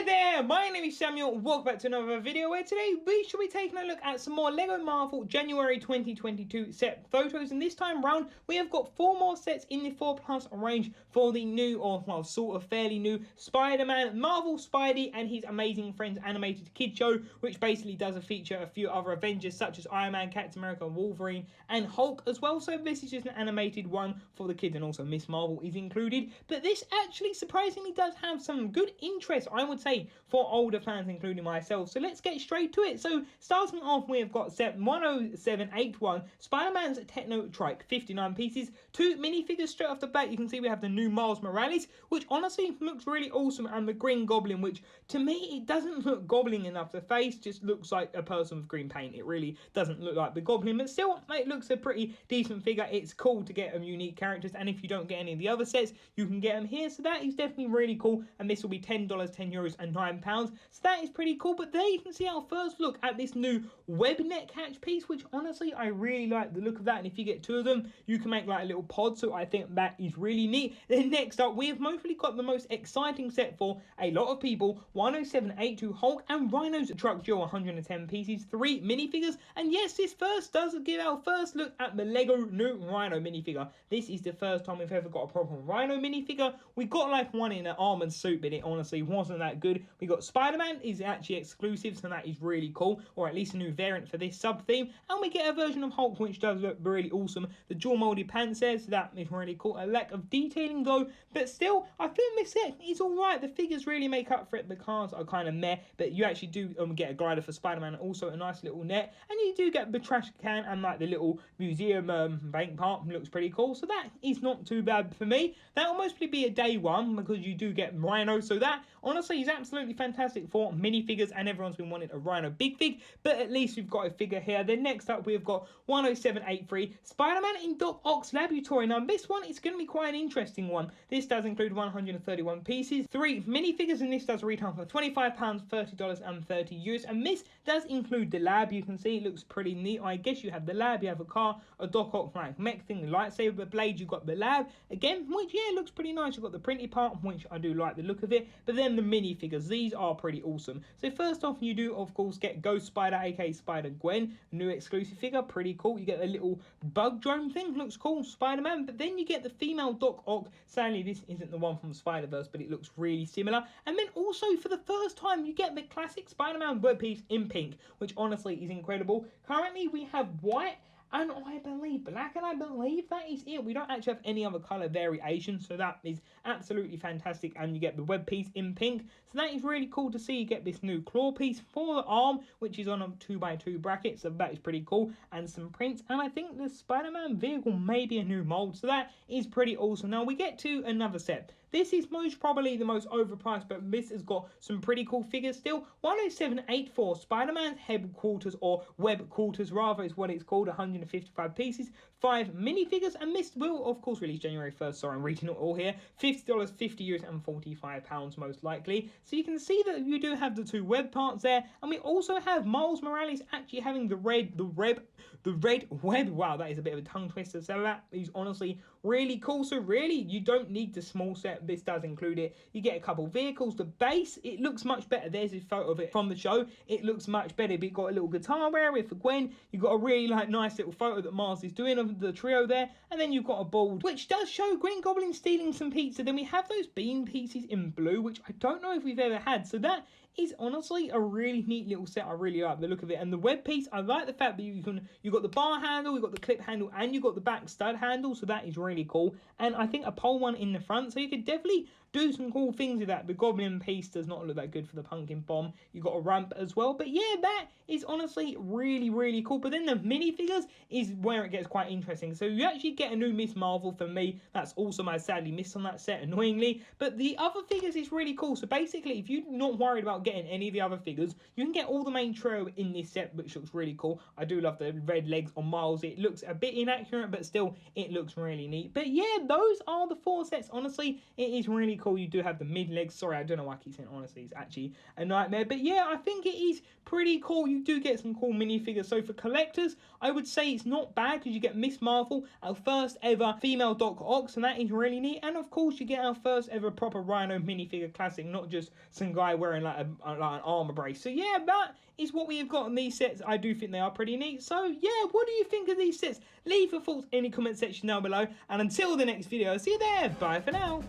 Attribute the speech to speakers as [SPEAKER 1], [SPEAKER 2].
[SPEAKER 1] there, my name is Samuel. Welcome back to another video where today we shall be taking a look at some more LEGO Marvel January 2022 set photos, and this time round we have got 4 more sets in the 4+ range for the new, or well, sort of fairly new Spider-Man, Marvel Spidey and his amazing friends animated kid show, which basically does feature a few other Avengers such as Iron Man, Captain America, Wolverine and Hulk as well. So this is just an animated one for the kids, and also Miss Marvel is included, but this actually surprisingly does have some good interest, I would say, for older fans including myself. So let's get straight to it. So starting off, we've got set 10781 Spider-Man's Techno Trike, 59 pieces, 2 minifigures. Straight off the bat you can see we have the new Miles Morales, which honestly looks really awesome, and the Green Goblin, which to me it doesn't look goblin enough. The face just looks like a person with green paint. It really doesn't look like the Goblin, but still it looks a pretty decent figure. It's cool to get unique characters, and if you don't get any of the other sets you can get them here, so that is definitely really cool. And this will be $10, €10 and £9, so that is pretty cool. But there you can see our first look at this new web net catch piece, which honestly I really like the look of that, and if you get 2 of them you can make like a little pod, so I think that is really neat. Then next up we have mostly got the most exciting set for a lot of people, 10782 Hulk and Rhino's Truck Duel, 110 pieces, 3 minifigures. And yes, this first does give our first look at the Lego new Rhino minifigure. This is the first time we've ever got a proper Rhino minifigure. We got like one in an armored suit, but it honestly wasn't that good. We got Spider-Man is actually exclusive, so that is really cool, or at least a new variant for this sub theme. And we get a version of Hulk which does look really awesome. The dual molded pants there, so that is really cool. A lack of detailing though, but still I feel this set is alright. The figures really make up for it. The cars are kind of meh, but you actually do get a glider for Spider-Man, also a nice little net, and you do get the trash can and like the little museum bank part. Looks pretty cool, so that is not too bad for me. That will mostly be a day one because you do get Rhino, so that honestly is absolutely fantastic for minifigures, and everyone's been wanting a Rhino big fig, but at least we've got a figure here. Then next up we've got 10783 Spider-Man in Doc Ock's laboratory. Now this one is going to be quite an interesting one. This does include 131 pieces, 3 minifigures, and this does retail for £25, $30 and €30, and this does include the lab. You can see it looks pretty neat. I guess you have the lab, you have a car, a Doc Ock like mech thing, the lightsaber blade, you got the lab again, which yeah looks pretty nice. You've got the printed part, which I do like the look of it, but then the minifigures, these are pretty awesome. So first off you do of course get Ghost Spider, aka Spider-Gwen, new exclusive figure, pretty cool. You get a little bug drone thing, looks cool, Spider-Man. But then you get the female Doc Ock. Sadly this isn't the one from Spider-Verse, but it looks really similar. And then also for the first time you get the classic Spider-Man web piece in pink, which honestly is incredible. Currently we have white and I believe black, and I believe that is it. We don't actually have any other color variation, so that is absolutely fantastic. And you get the web piece in pink, so that is really cool to see. You get this new claw piece for the arm, which is on a 2x2 bracket, so that is pretty cool, and some prints. And I think the Spider-Man vehicle may be a new mold, so that is pretty awesome. Now we get to another set. This is most probably the most overpriced, but this has got some pretty cool figures still. 10784 Spider-Man's headquarters, or web quarters rather is what it's called, 155 pieces, 5 minifigures, and this will of course release January 1st. Sorry, I'm reading it all here. $50, €50 and £45 most likely. So you can see that you do have the 2 web parts there, and we also have Miles Morales actually having the red web. Wow, that is a bit of a tongue twister. So that is honestly really cool. So really you don't need the small set. This does include it. You get a couple vehicles. The base, it looks much better. There's a photo of it from the show. It looks much better. But you got a little guitar area for Gwen. You got a really like nice little photo that Miles is doing of the trio there, and then you've got a board which does show Green Goblin stealing some pizza. Then we have those bean pieces in blue, which I don't know if we've ever had, so that is honestly a really neat little set. I really like the look of it. And the web piece, I like the fact that you got the bar handle, you got the clip handle, and you got the back stud handle, so that is really cool. And I think a pole one in the front, so you could definitely do some cool things with that. The Goblin piece does not look that good for the pumpkin bomb. You got a ramp as well, but yeah, that is honestly really cool. But then the minifigures is where it gets quite interesting. So you actually get a new Miss Marvel for me. That's awesome. I sadly missed on that set, annoyingly. But the other figures is really cool. So basically, if you're not worried about getting any of the other figures. You can get all the main trio in this set, which looks really cool. I do love the red legs on Miles. It looks a bit inaccurate, but still, it looks really neat. But yeah, those are the 4 sets. Honestly, it is really cool. You do have the mid legs. Sorry, I don't know why I keep saying honestly. It's actually a nightmare. But yeah, I think it is pretty cool. You do get some cool minifigures. So for collectors, I would say it's not bad because you get Miss Marvel, our first ever female Doc Ock, and that is really neat. And of course, you get our first ever proper Rhino minifigure classic, not just some guy wearing like an armor brace. So yeah, that is what we have got in these sets. I do think they are pretty neat. So yeah, what do you think of these sets? Leave your thoughts in the comment section down below. And until the next video, see you there. Bye for now.